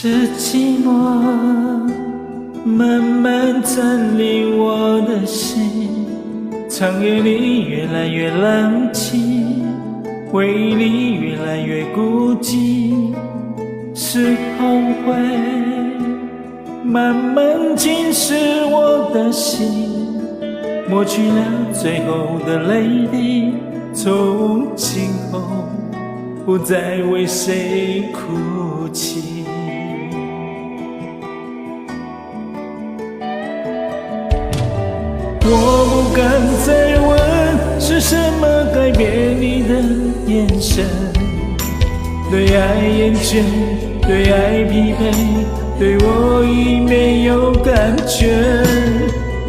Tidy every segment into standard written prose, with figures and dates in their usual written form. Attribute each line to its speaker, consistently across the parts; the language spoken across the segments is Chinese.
Speaker 1: 是寂寞慢慢占领我的心，长夜里越来越冷清，回忆里越来越孤寂，是后悔慢慢侵蚀我的心，抹去了最后的泪滴，从今后不再为谁哭泣。我不敢再问是什么改变你的眼神，对爱厌倦，对爱疲惫，对我已没有感觉。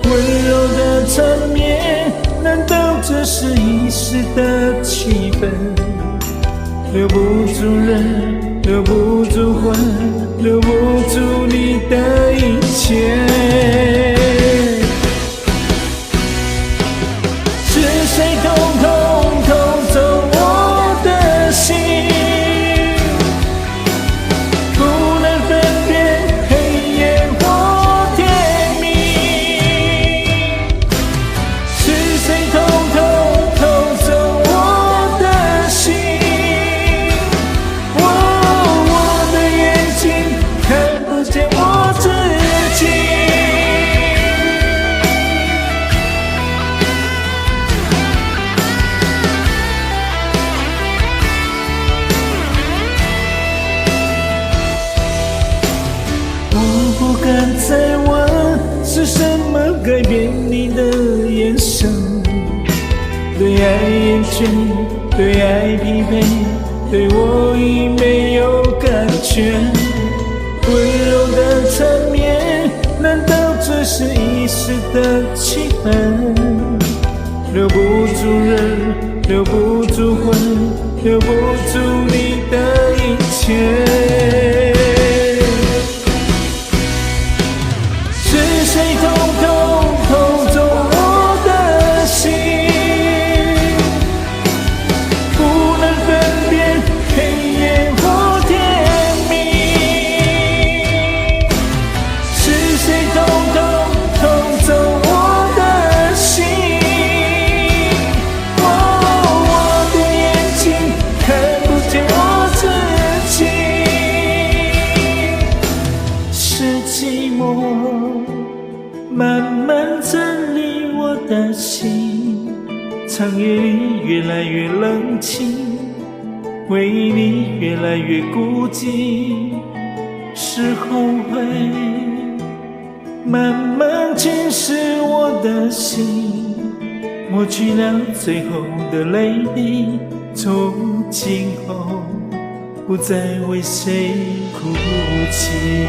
Speaker 1: 温柔的缠绵，难道这是一时的气氛？留不住人，留不住魂，留不住你的一切。是谁偷走我的心，不能分辨黑夜或天明。是谁偷走我的心，我的眼睛看不见我自己。不敢再问是什么改变你的眼神，对爱厌倦，对爱疲惫，对我已没有感觉。温柔的缠绵，难道只是一时的气氛？留不住人，留不住魂，留不住你的一切。谁偷走我的心，不能分辨黑夜或天明。是谁偷走我的心，我的眼睛看不见我自己。是寂寞慢慢占领我的心，长夜里越来越冷清，回忆里越来越孤寂，是后悔慢慢侵蚀我的心，抹去了最后的泪滴，从今后不再为谁哭泣。